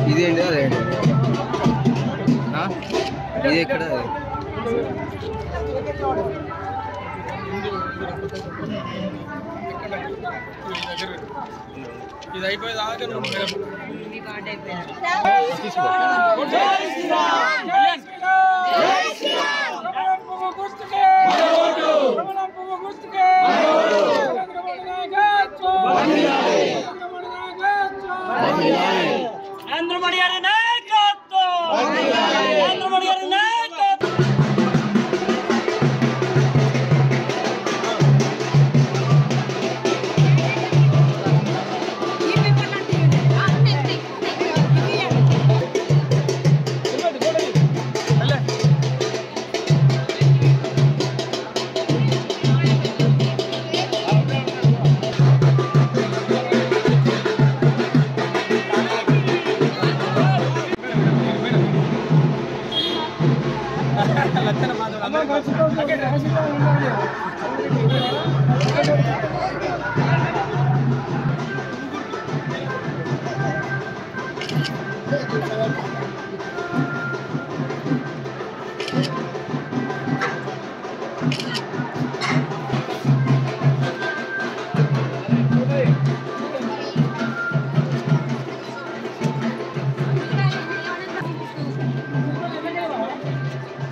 ఇదేంటి అదేంటి ఇది ఎక్కడ ఇది అయిపోయేదాకా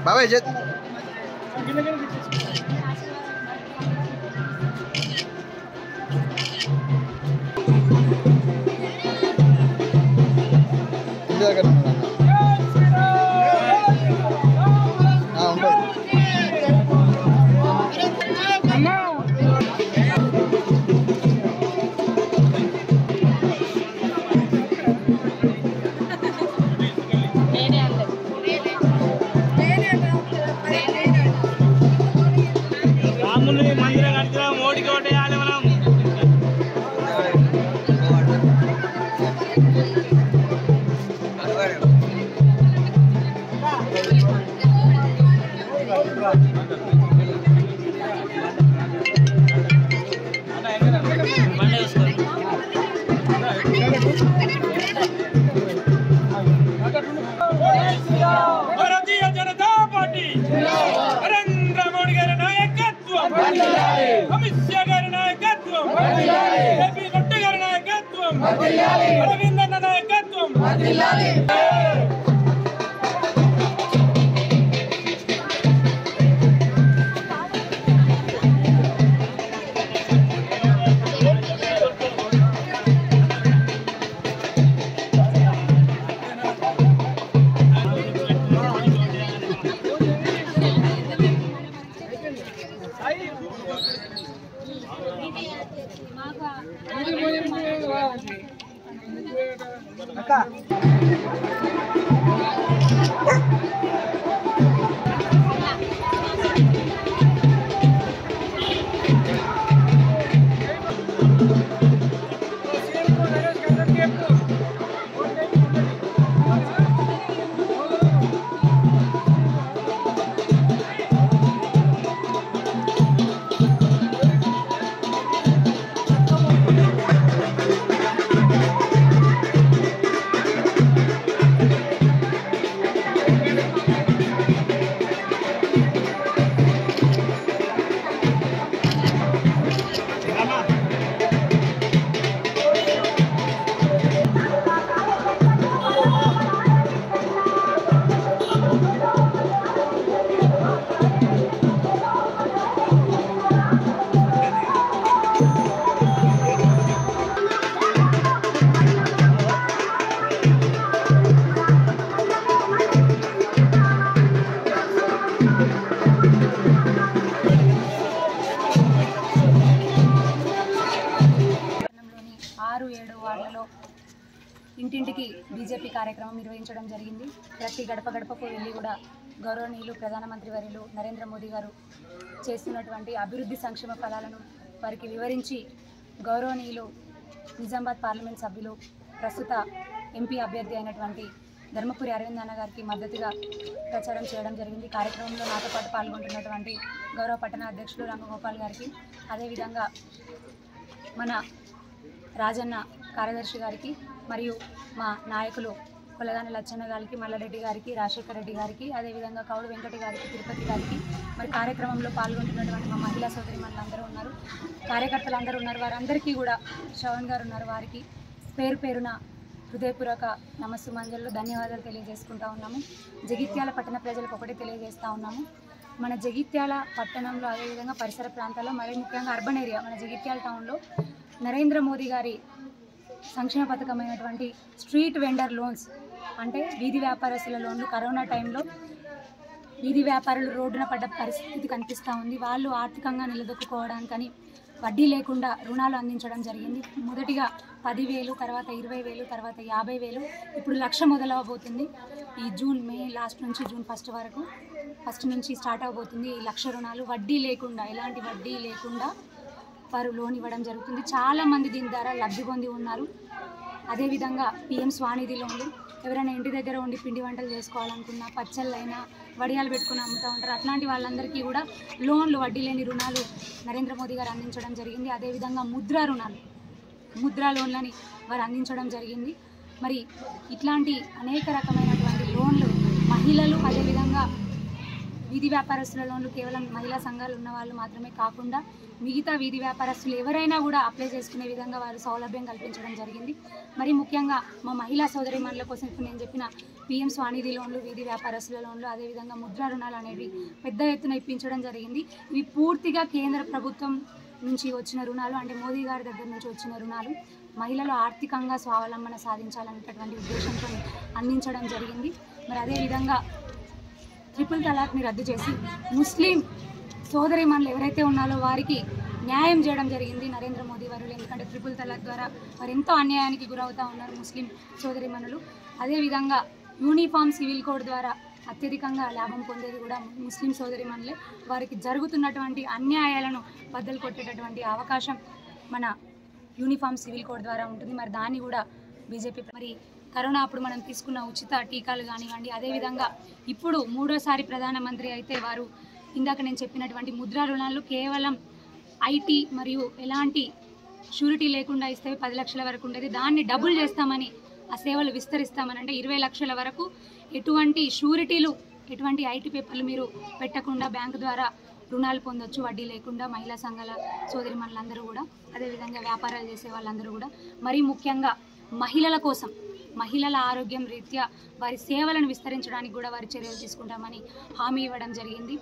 బాబాయ్ జత్ మందిరం కట్టిన మోడీకి ఓటేయాలి మనం. అమిత్ షా గారి నాయకత్వం, జేపీ నడ్డా గారి నాయకత్వం, అరవింద్ అన్న నాయకత్వం. ఇంటింటికి బీజేపీ కార్యక్రమం నిర్వహించడం జరిగింది. ప్రతి గడప గడపకు వెళ్ళి కూడా గౌరవనీయులు ప్రధానమంత్రి వర్యులు నరేంద్ర మోదీ గారు చేస్తున్నటువంటి అభివృద్ధి సంక్షేమ ఫలాలను వారికి వివరించి గౌరవనీయులు నిజామాబాద్ పార్లమెంట్ సభ్యులు ప్రస్తుత ఎంపీ అభ్యర్థి అయినటువంటి ధర్మపురి అరవింద్ అన్న గారికి మద్దతుగా ప్రచారం చేయడం జరిగింది. కార్యక్రమంలో నాతో పాటు పాల్గొంటున్నటువంటి గౌరవ పట్టణ అధ్యక్షులు రంగగోపాల్ గారికి, అదేవిధంగా మన రాజన్న కార్యదర్శి గారికి, మరియు మా నాయకులు కొలగాని లచ్చన్న గారికి, మల్లారెడ్డి గారికి, రాజశేఖర రెడ్డి గారికి, అదేవిధంగా కౌడు వెంకటి గారికి, తిరుపతి గారికి, మరి కార్యక్రమంలో పాల్గొంటున్నటువంటి మా మహిళా సోదరిమణులందరూ ఉన్నారు, కార్యకర్తలు అందరూ ఉన్నారు, వారందరికీ కూడా శ్రవణ్ గారు ఉన్నారు, వారికి పేరు పేరున హృదయపూర్వక నమస్సుమంజలు ధన్యవాదాలు తెలియజేసుకుంటా ఉన్నాము. జగిత్యాల పట్టణ ప్రజలకు ఒకటే తెలియజేస్తూ ఉన్నాము, మన జగిత్యాల పట్టణంలో అదేవిధంగా పరిసర ప్రాంతాల్లో, మరీ ముఖ్యంగా అర్బన్ ఏరియా మన జగిత్యాల టౌన్లో నరేంద్ర మోదీ గారి సంక్షేమ పథకమైనటువంటి స్ట్రీట్ వెండర్ లోన్స్, అంటే వీధి వ్యాపారస్తుల లోన్లు, కరోనా టైంలో వీధి వ్యాపారులు రోడ్డున పడ్డ పరిస్థితి కనిపిస్తూ ఉంది. వాళ్ళు ఆర్థికంగా నిలదొక్కుకోవడానికని వడ్డీ లేకుండా రుణాలు అందించడం జరిగింది. మొదటిగా 10,000, తర్వాత 20,000, తర్వాత 50,000, ఇప్పుడు 1,00,000 మొదలవబోతుంది. ఈ మే లాస్ట్ నుంచి జూన్ ఫస్ట్ నుంచి స్టార్ట్ అవబోతుంది. ఈ 1,00,000 రుణాలు వడ్డీ లేకుండా, ఎలాంటి వడ్డీ లేకుండా వారు లోన్ ఇవ్వడం జరుగుతుంది. చాలామంది దీని ద్వారా లబ్ధి పొంది ఉన్నారు. అదేవిధంగా PM స్వానిధి లోన్లు, ఎవరైనా ఇంటి దగ్గర ఉండి పిండి వంటలు చేసుకోవాలనుకున్నా, పచ్చళ్ళైనా వడియాలు పెట్టుకుని అమ్ముతూ ఉంటారు, అట్లాంటి వాళ్ళందరికీ కూడా లోన్లు, వడ్డీ లేని రుణాలు నరేంద్ర మోదీ గారు అందించడం జరిగింది. అదేవిధంగా ముద్రా లోన్లని వారు అందించడం జరిగింది. మరి ఇట్లాంటి అనేక రకమైనటువంటి లోన్లు మహిళలు, అదేవిధంగా వీధి వ్యాపారస్తుల లోన్లు కేవలం మహిళా సంఘాలు ఉన్న వాళ్ళు మాత్రమే కాకుండా మిగతా వీధి వ్యాపారస్తులు ఎవరైనా కూడా అప్లై చేసుకునే విధంగా వారు సౌలభ్యం కల్పించడం జరిగింది. మరి ముఖ్యంగా మా మహిళా సోదరిమణుల కోసం ఇప్పుడు నేను చెప్పిన PM స్వానిధి లోన్లు, వీధి వ్యాపారస్తుల లోన్లు, అదేవిధంగా ముద్రా రుణాలు అనేవి పెద్ద ఎత్తున ఇప్పించడం జరిగింది. ఇవి పూర్తిగా కేంద్ర ప్రభుత్వం నుంచి వచ్చిన రుణాలు, అంటే మోదీ గారి దగ్గర నుంచి వచ్చిన రుణాలు, మహిళలు ఆర్థికంగా స్వావలంబన సాధించాలనేటటువంటి ఉద్దేశంతో అందించడం జరిగింది. మరి అదేవిధంగా ట్రిపుల్ తలాక్ని రద్దు చేసి ముస్లిం సోదరిమణులు ఎవరైతే ఉన్నారో వారికి న్యాయం చేయడం జరిగింది నరేంద్ర మోదీ వారు. ఎందుకంటే ట్రిపుల్ తలాక్ ద్వారా వారు ఎంతో అన్యాయానికి గురవుతూ ఉన్నారు ముస్లిం సోదరిమణులు. అదేవిధంగా యూనిఫామ్ సివిల్ కోడ్ ద్వారా అత్యధికంగా లాభం పొందేది కూడా ముస్లిం సోదరిమణులే. వారికి జరుగుతున్నటువంటి అన్యాయాలను బద్దలు కొట్టేటటువంటి అవకాశం మన యూనిఫామ్ సివిల్ కోడ్ ద్వారా ఉంటుంది. మరి దాన్ని కూడా బీజేపీ, మరి కరోనా అప్పుడు మనం తీసుకున్న ఉచిత టీకాలు కానివ్వండి, అదేవిధంగా ఇప్పుడు 3వ ప్రధానమంత్రి అయితే వారు ఇందాక నేను చెప్పినటువంటి ముద్రా రుణాలు కేవలం ఐటీ మరియు ఎలాంటి షూరిటీ లేకుండా ఇస్తే 10 లక్షల వరకు ఉండేది, దాన్ని డబుల్ చేస్తామని, ఆ సేవలు విస్తరిస్తామని, అంటే 20 లక్షల వరకు ఎటువంటి షూరిటీలు, ఎటువంటి ఐటీ పేపర్లు మీరు పెట్టకుండా బ్యాంకు ద్వారా రుణాలు పొందొచ్చు వడ్డీ లేకుండా. మహిళా సంఘాల సోదరిమణులందరూ కూడా, అదేవిధంగా వ్యాపారాలు చేసే వాళ్ళందరూ కూడా, మరీ ముఖ్యంగా మహిళల కోసం, మహిళల ఆరోగ్యం రీత్యా వారి సేవలను విస్తరించడానికి కూడా వారి చర్యలు తీసుకుంటామని హామీ ఇవ్వడం జరిగింది.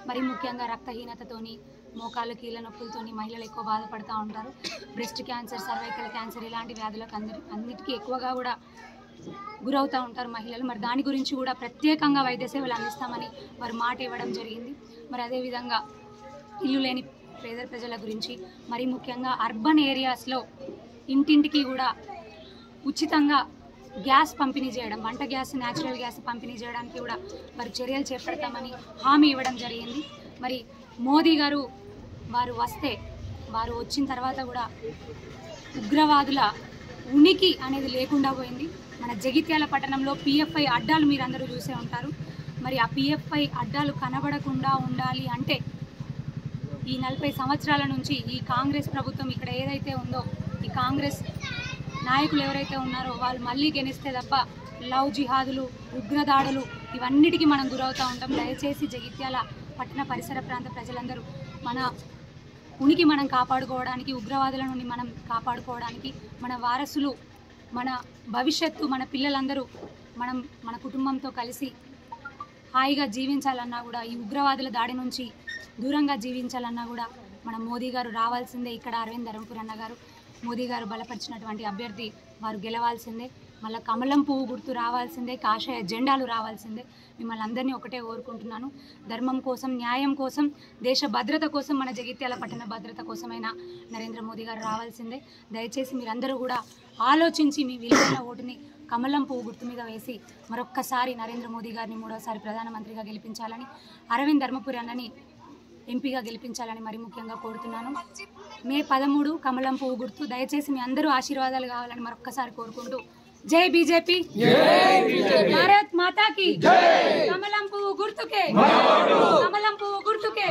మరి ముఖ్యంగా రక్తహీనతతోని, మోకాలు కీళ్ళ నొప్పులతోని మహిళలు ఎక్కువ బాధపడుతూ ఉంటారు. బ్రెస్ట్ క్యాన్సర్, సర్వైకల్ క్యాన్సర్ ఇలాంటి వ్యాధులకు అన్నిటికీ ఎక్కువగా కూడా గురవుతూ ఉంటారు మహిళలు. మరి దాని గురించి కూడా ప్రత్యేకంగా వైద్య సేవలు అందిస్తామని వారు మాట ఇవ్వడం జరిగింది. మరి అదేవిధంగా ఇల్లు లేని పేద ప్రజల గురించి, మరి ముఖ్యంగా అర్బన్ ఏరియాస్లో ఇంటింటికి కూడా ఉచితంగా గ్యాస్ పంపిణీ చేయడం, వంట గ్యాస్, న్యాచురల్ గ్యాస్ పంపిణీ చేయడానికి కూడా మరి చర్యలు చేపడతామని హామీ ఇవ్వడం జరిగింది. మరి మోదీ గారు వారు వచ్చిన తర్వాత కూడా ఉగ్రవాదుల ఉనికి అనేది లేకుండా పోయింది. మన జగిత్యాల పట్టణంలో పిఎఫ్ఐ అడ్డాలు మీరందరూ చూసే ఉంటారు. మరి ఆ పిఎఫ్ఐ అడ్డాలు కనబడకుండా ఉండాలి అంటే ఈ 40 సంవత్సరాల నుంచి ఈ కాంగ్రెస్ ప్రభుత్వం ఇక్కడ ఏదైతే ఉందో, ఈ కాంగ్రెస్ నాయకులు ఎవరైతే ఉన్నారో వాళ్ళు మళ్ళీ గెలిస్తే తప్ప లవ్ జిహాదులు, ఉగ్రదాడులు ఇవన్నిటికీ మనం గురవుతూ ఉంటాం. దయచేసి జగిత్యాల పట్టణ పరిసర ప్రాంత ప్రజలందరూ మన ఉనికి మనం కాపాడుకోవడానికి, ఉగ్రవాదుల నుండి మనం కాపాడుకోవడానికి, మన వారసులు, మన భవిష్యత్తు, మన పిల్లలందరూ మన కుటుంబంతో కలిసి హాయిగా జీవించాలన్నా కూడా, ఈ ఉగ్రవాదుల దాడి నుంచి దూరంగా జీవించాలన్నా కూడా మన మోదీ గారు రావాల్సిందే. ఇక్కడ అరవింద్ ధర్మపురి అన్న గారు, మోదీ గారు బలపరిచినటువంటి అభ్యర్థి వారు గెలవాల్సిందే. మళ్ళీ కమలం పువ్వు గుర్తు రావాల్సిందే, కాషాయ జెండాలు రావాల్సిందే. మిమ్మల్ని అందరినీ ఒకటే కోరుకుంటున్నాను, ధర్మం కోసం, న్యాయం కోసం, దేశ భద్రత కోసం, మన జగిత్యాల పట్టణ భద్రత కోసమైనా నరేంద్ర మోదీ గారు రావాల్సిందే. దయచేసి మీరందరూ కూడా ఆలోచించి మీ విలువైన ఓటుని కమలం పువ్వు గుర్తు మీద వేసి మరొక్కసారి నరేంద్ర మోదీ గారిని 3వసారి ప్రధానమంత్రిగా గెలిపించాలని, అరవింద్ ధర్మపురి అన్నని ఎంపీగా గెలిపించాలని మరి ముఖ్యంగా కోరుతున్నాను. మే 13 కమలం పువ్వు గుర్తు. దయచేసి మీ అందరూ ఆశీర్వాదాలు కావాలని మరొక్కసారి కోరుకుంటూ, జై బీజేపీ, భారత్ మాతా కీ, కమలం పువ్వు గుర్తుకే, కమలం పువ్వు గుర్తుకే.